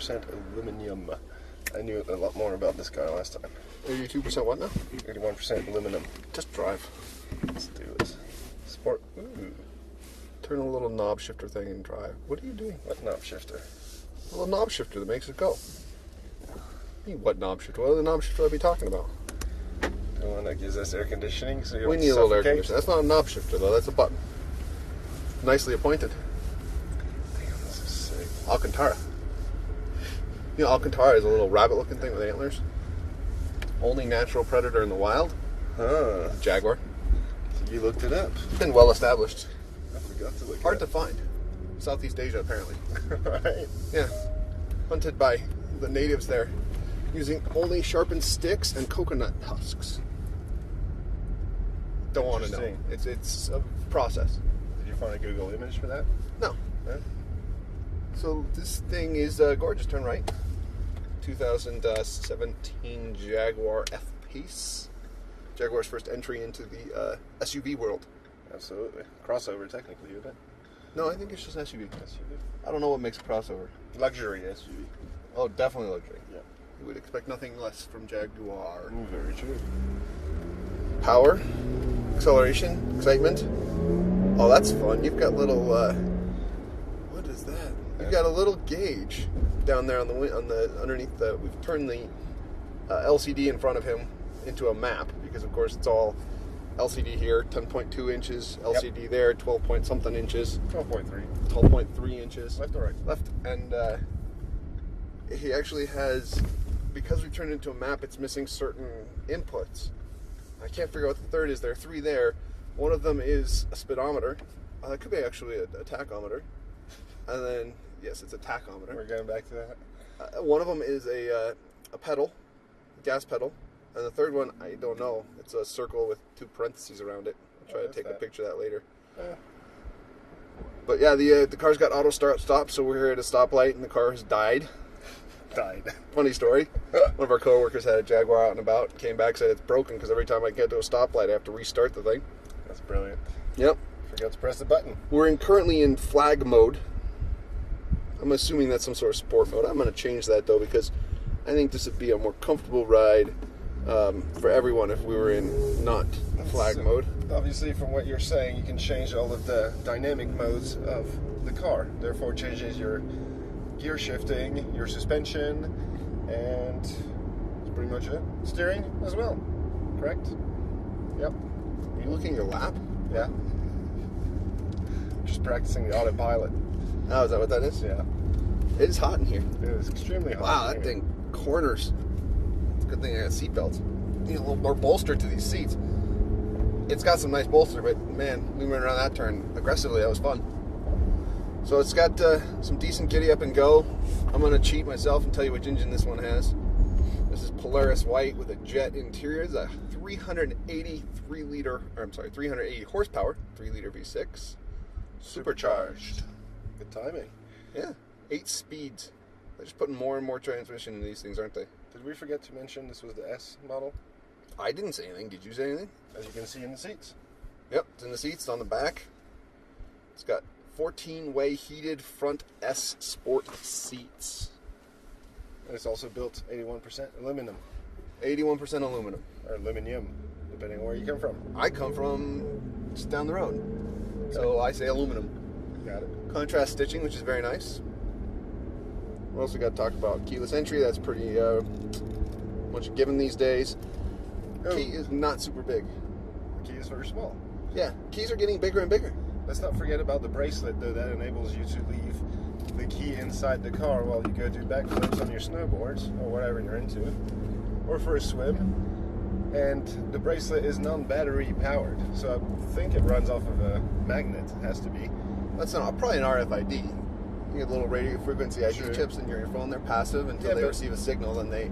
82% aluminum. I knew a lot more about this car last time. 82% what now? 81% aluminum. Just drive. Let's do this. Sport. Ooh. Turn a little knob shifter thing and drive. What are you doing? What knob shifter? A little knob shifter that makes it go. What knob shifter? What other knob shifter would I be talking about? The one that gives us air conditioning, so you We don't need a little air suffocate? conditioning. That's not a knob shifter though, that's a button. Nicely appointed. Damn, this is sick. Alcantara. You know, Alcantara is a little rabbit looking thing with antlers. Only natural predator in the wild. Huh. Jaguar. So you looked it up. It's been well established. I forgot to look Hard it to up. find. Southeast Asia apparently. Right. Yeah. Hunted by the natives there. Using only sharpened sticks and coconut husks. Don't want to know. Interesting. It's a process. Did you find a Google image for that? No. Huh? So this thing is gorgeous. Turn right. 2017 Jaguar FPace. Jaguar's first entry into the SUV world. Absolutely. Crossover, technically, isn't it? No, I think it's just SUV. SUV. I don't know what makes a crossover. Luxury SUV. Oh, definitely luxury. Yeah. You would expect nothing less from Jaguar. Very true. Power, acceleration, excitement. Oh, that's fun. You've got little. What is that? You've got a little gauge down there on the underneath the. We've turned the LCD in front of him into a map because, of course, it's all LCD here, 10.2 inches. LCD there, 12 point something inches. 12.3. 12.3 inches. Left or right? Left, and he actually has, because we've turned it into a map, it's missing certain inputs. I can't figure out what the third is. There are three there. One of them is a speedometer. It could be actually a tachometer. And then, yes, it's a tachometer. We're going back to that. One of them is a pedal, gas pedal. And the third one, I don't know. It's a circle with two parentheses around it. I'll try to take a picture of that later. But yeah, the car's got auto stop, so we're here at a stoplight and the car has died. Funny story. One of our coworkers had a Jaguar out and about, came back, said it's broken because every time I get to a stoplight I have to restart the thing. That's brilliant. Yep. Forgot to press the button. We're currently in flag mode. I'm assuming that's some sort of sport mode. I'm going to change that though because I think this would be a more comfortable ride for everyone if we were in not flag mode. Obviously, from what you're saying, you can change all of the dynamic modes of the car. Therefore, it changes your gear shifting, your suspension, and that's pretty much it. Steering as well, correct? Yep. Are you looking at your lap? Yeah. Just practicing the autopilot. Oh, is that what that is? Yeah. It is hot in here. It is extremely hot. Wow, that thing corners. It's a good thing I got seatbelts. Need a little more bolster to these seats. It's got some nice bolster, but man, we went around that turn aggressively. That was fun. So it's got some decent giddy up and go. I'm going to cheat myself and tell you which engine this one has. This is Polaris White with a jet interior. It's a 380 horsepower, 3-liter V6. Supercharged. Good timing. Yeah, 8 speeds. They're just putting more and more transmission in these things, aren't they? Did we forget to mention this was the S model? I didn't say anything. Did you say anything? As you can see in the seats. Yep, it's in the seats, it's on the back. It's got 14-way heated front S Sport seats. And it's also built 81% aluminum. 81% aluminum. Or aluminium, depending on where you come from. I come from just down the road. So I say aluminum. Got it. Contrast stitching, which is very nice. We also got to talk about keyless entry. That's pretty much a given these days. Oh. Key is not super big. The key is very small. Yeah, keys are getting bigger and bigger. Let's not forget about the bracelet, though. That enables you to leave the key inside the car while you go do backflips on your snowboards or whatever you're into, or for a swim. And the bracelet is non-battery powered, so I think it runs off of a magnet. It has to be. That's not probably an RFID. You get little radio frequency ID Sure. chips in your phone. They're passive until they but- receive a signal, and they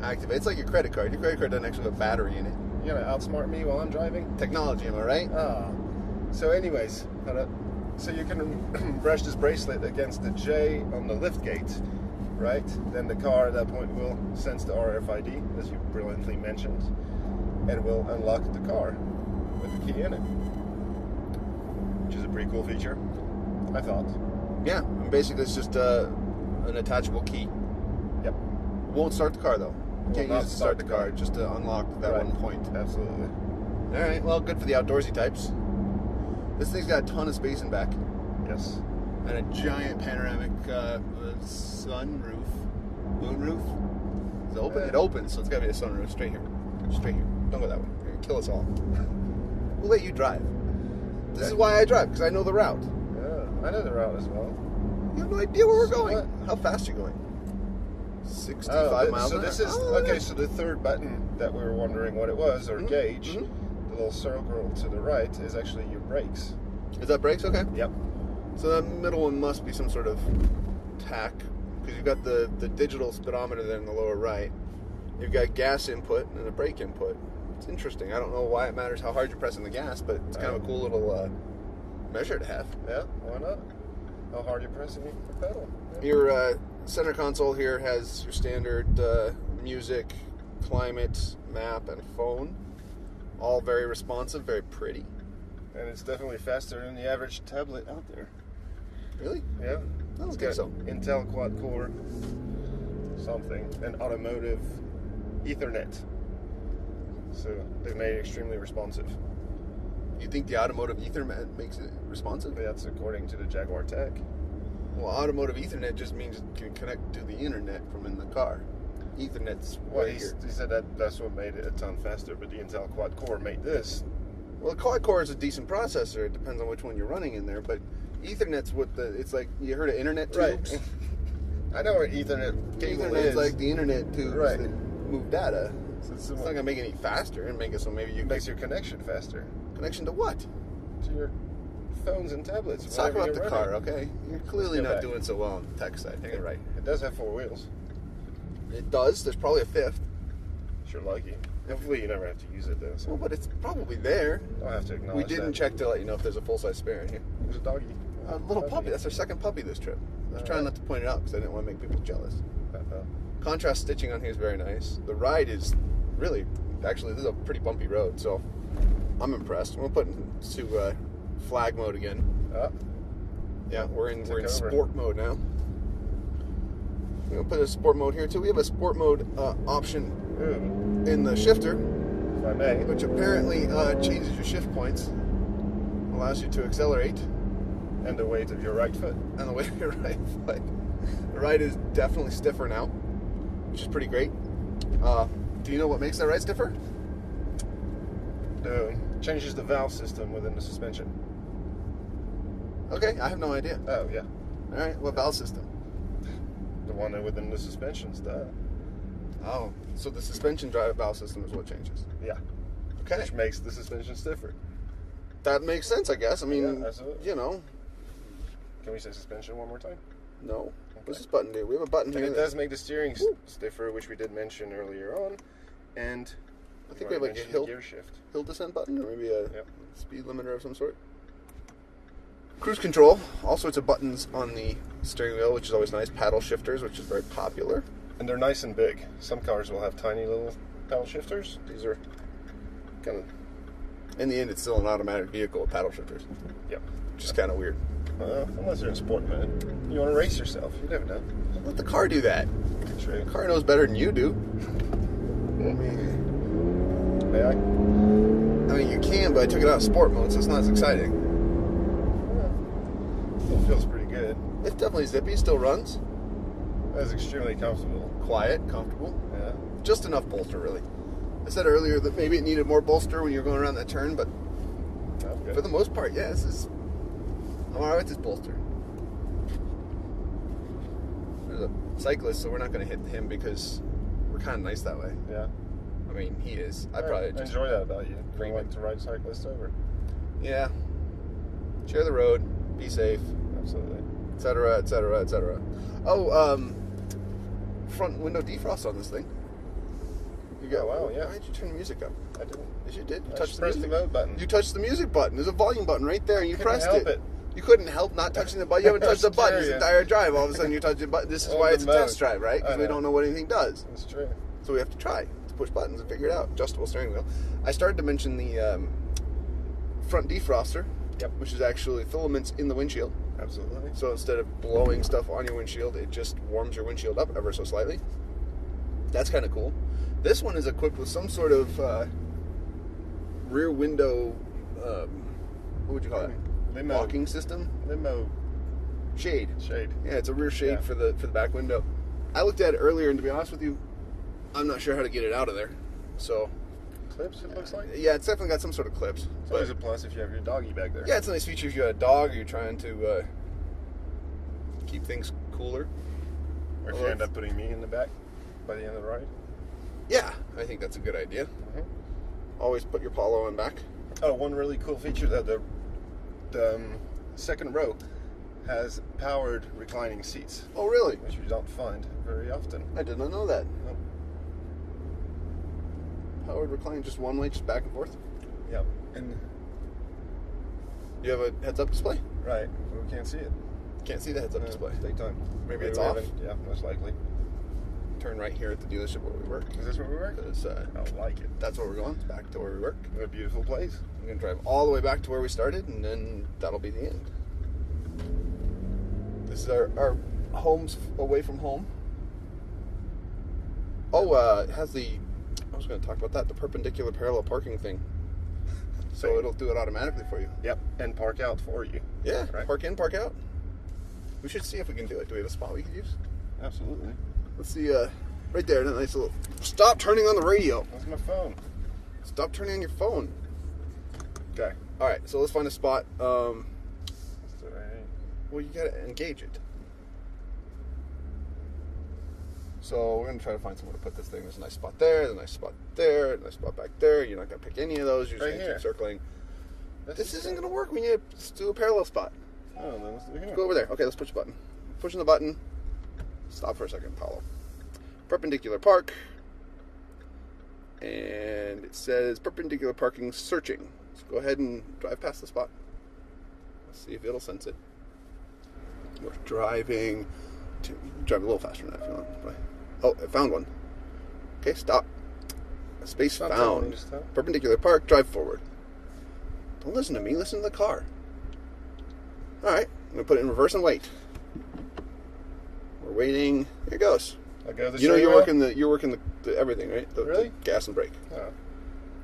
activate. It's like your credit card. Your credit card doesn't actually have a battery in it. You gonna outsmart me while I'm driving? Technology, am I right? So anyways, so you can brush this bracelet against the J on the lift gate, right? Then the car at that point will sense the RFID, as you brilliantly mentioned, and will unlock the car with the key in it, which is a pretty cool feature, I thought. Yeah, and basically it's just an attachable key. Won't start the car though. Can't use it to start the car, just to unlock that one point. Absolutely. All right. Well, good for the outdoorsy types. This thing's got a ton of space in back. Yes. And a giant panoramic sunroof. Moonroof. Is it open? Yeah. It opens, so it's got to be a sunroof. Straight here. Straight here. Don't go that way. You're going to kill us all. We'll let you drive. This is why I drive, because I know the route. Yeah, I know the route as well. You have no idea where we're going. What? How fast are you going? 65 miles So an hour. this is, okay, so the third button that we were wondering what it was, or gauge, the little circle to the right, is actually your brakes. Is that brakes? Okay. Yep. So that middle one must be some sort of tack, because you've got the digital speedometer there in the lower right. You've got gas input and a brake input. It's interesting. I don't know why it matters how hard you're pressing the gas, but it's kind of a cool little measure to have. Yeah, why not? How hard you're pressing the pedal. Yeah. Your center console here has your standard music, climate, map, and phone. All very responsive, very pretty. And it's definitely faster than the average tablet out there. Really? Yeah. I don't It's think got so. Intel quad core something, and automotive Ethernet. So they've made it extremely responsive. You think the automotive Ethernet makes it responsive? That's according to the Jaguar tech. Well, automotive Ethernet just means it can connect to the internet from in the car. Ethernet's Well, way he here. said that's what made it a ton faster, but the Intel quad core made this. Well, the quad core is a decent processor. It depends on which one you're running in there, but Ethernet's what it's like. You heard of internet tubes? Right. I know what Ethernet cable Ethernet's is. like the internet tubes Right. that move data. So It's not going to make it any faster and make it so maybe you it makes your connection faster connection to what? to your phones and tablets. Let's talk whatever about the you're car, running. okay? You're clearly Get not back. doing so well on the tech side. Take it right. It does have 4 wheels. It does. There's probably a fifth. Sure, lucky. Hopefully, you never have to use it though. So Well, but it's probably there. I'll have to acknowledge. We didn't that. check to let you know if there's a full-size spare in here. There's a doggy. A little puppy. That's our second puppy this trip. I was trying not to point it out because I didn't want to make people jealous. Contrast stitching on here is very nice. The ride is really, actually, this is a pretty bumpy road, so I'm impressed. We'll put into flag mode again. Yeah, we're in over. sport mode now. We're gonna put a sport mode here too. We have a sport mode option Ooh, in the shifter, if I may. which apparently changes your shift points, allows you to accelerate. And the weight of your right foot. And the way to your right foot. The ride is definitely stiffer now, which is pretty great. Do you know what makes that ride stiffer? Changes the valve system within the suspension. Okay, I have no idea. Oh, yeah. All right, what valve system? The one within the suspension's the. Oh, so the suspension drive valve system is what changes. Yeah. Okay, Which makes the suspension stiffer. that makes sense, I guess. I mean, Yeah, absolutely. you know, Can we say suspension one more time? no. What's this button do? We have a button And here. it does make the steering stiffer, which we did mention earlier on. And I think we have like a mentioned hill gear shift. descent button, or maybe a Yep. speed limiter of some sort. Cruise control, all sorts of buttons on the steering wheel, which is always nice. Paddle shifters, which is very popular. And they're nice and big. Some cars will have tiny little paddle shifters. These are kind of. In the end, it's still an automatic vehicle with paddle shifters, Yep. which is kind of weird. Unless you're in sport mode. You want to race yourself. You never know. Let the car do that. True. The car knows better than you do. May I? I mean, you can, but I took it out of sport mode, so it's not as exciting. It feels pretty good. It's definitely zippy, still runs. That's extremely comfortable. Quiet, comfortable. Yeah. Just enough bolster, really. I said earlier that maybe it needed more bolster when you were going around that turn, but That's good. for the most part, yeah, I'm alright with this bolster. There's a cyclist, so we're not going to hit him because we're kind of nice that way. Yeah. I mean, he is. I All probably right. I just enjoy that about you. You Cream like it. to ride cyclists over. Yeah. Share the road. Be safe. Absolutely. Etc. Etc. Etc. Oh, front window defrost on this thing. You got? Oh, wow, yeah. Why did you turn the music up? I didn't. Yes, you did. You I touched just the pressed music the mode button. You touched the music button. There's a volume button right there, and you couldn't pressed help it. You couldn't help not touching the button. You haven't touched the button this Curious. entire drive. All of a sudden, you touch the button. This is Oh, why the it's a mode. test drive, right? Because I we know. don't know what anything does. That's true. So we have to try to push buttons and figure it out. Adjustable steering wheel. I started to mention the front defroster, Yep. which is actually filaments in the windshield. Absolutely. So instead of blowing stuff on your windshield, it just warms your windshield up ever so slightly. That's kind of cool. This one is equipped with some sort of rear window, what would you call it? Limo. Locking system? Limo. Shade. Shade. Yeah, it's a rear shade for the back window. I looked at it earlier, and to be honest with you, I'm not sure how to get it out of there. So, Clips, it looks like? yeah, it's definitely got some sort of clips. It's always a plus if you have your doggy back there. Yeah, it's a nice feature if you got a dog or you're trying to keep things cooler. Or if you end up putting me in the back by the end of the ride. Yeah, I think that's a good idea. Always put your Polo in back. Oh, one really cool feature that the second row has powered reclining seats. Oh, really? Which you don't find very often. I did not know that. Nope. Powered reclining, just one way, just back and forth. Yep. And you have a heads-up display? Right. We can't see it. Can't see the heads-up display. Daytime. Maybe it's off. Yeah, most likely. Turn right here at the dealership where we work. Is this where we work? I don't like it. That's where we're going. It's back to where we work. What a beautiful place. We're going to drive all the way back to where we started, and then that'll be the end. This is our homes away from home. Oh, it has the, I was going to talk about that, the perpendicular parallel parking thing. So it'll do it automatically for you. Yep, and park out for you. Yeah, right? Park in, park out. We should see if we can do it. Do we have a spot we could use? Absolutely. Let's see, right there, that nice little, stop turning on the radio. That's my phone. Stop turning on your phone. Okay. All right, so let's find a spot. Well, you gotta engage it. So we're gonna try to find somewhere to put this thing. There's a nice spot there, there's a nice spot there, a nice spot back there. You're not gonna pick any of those. You're just gonna keep circling. This isn't gonna work. We need to do a parallel spot. Oh, then let's do it here. Go over there. Okay, let's push the button. Pushing the button. Stop for a second, Paulo. Perpendicular park. And it says perpendicular parking searching. So go ahead and drive past the spot. Let's see if it'll sense it. We're driving to, drive a little faster than that if you want. Oh, I found one. Okay, stop. Space found. Perpendicular park, drive forward. Don't listen to me, listen to the car. Alright, I'm going to put it in reverse and wait. We're waiting. Here it goes. I'll go the you're working the everything, right? Really? The gas and brake. Oh.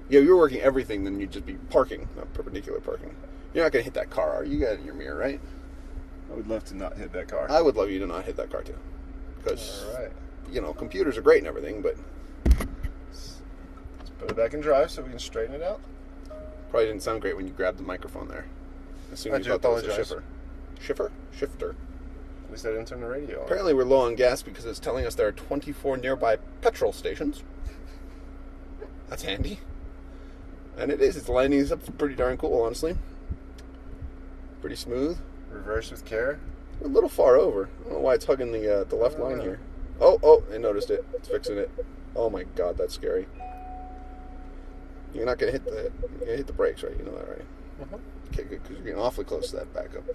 Yeah, if you're working everything, then you'd just be parking, not perpendicular parking. You're not going to hit that car, are you? You got it in your mirror, right? I would love to not hit that car. I would love you to not hit that car, too. Because, Alright. you know, computers are great and everything, but... Let's put it back in drive so we can straighten it out. Probably didn't sound great when you grabbed the microphone there. I assume you thought that was a shifter. Shifter? At least I didn't turn the radio on. Apparently we're low on gas because it's telling us there are 24 nearby petrol stations. That's handy. And it is. It's lining us up pretty darn cool, honestly. Pretty smooth. Reverse with care. We're a little far over. I don't know why it's hugging the left line here. Oh, I noticed it. It's fixing it. Oh my god, that's scary. You're not gonna hit the brakes, right? You know that, right? Okay, good, because you're getting awfully close to that backup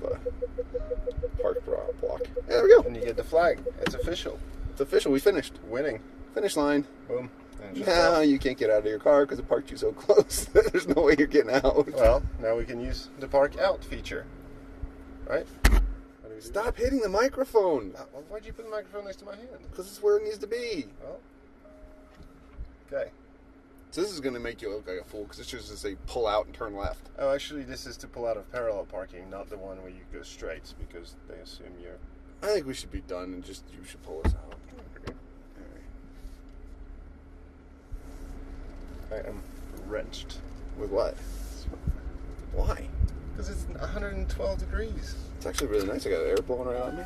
park block. There we go. And you get the flag. It's official. It's official. We finished. Winning. Finish line. Boom. Now you can't get out of your car because it parked you so close. There's no way you're getting out. Well, now we can use the park out feature. Right? Stop hitting the microphone. Why'd you put the microphone next to my hand? Because it's where it needs to be. Well. Okay. So this is going to make you look like a fool because it's just to say pull out and turn left. Oh, actually, this is to pull out of parallel parking, not the one where you go straight because they assume you're... I think we should be done and just you should pull us out. I am wrenched. With what? Why? Because it's 112 degrees. It's actually really nice. I got air blowing right on me.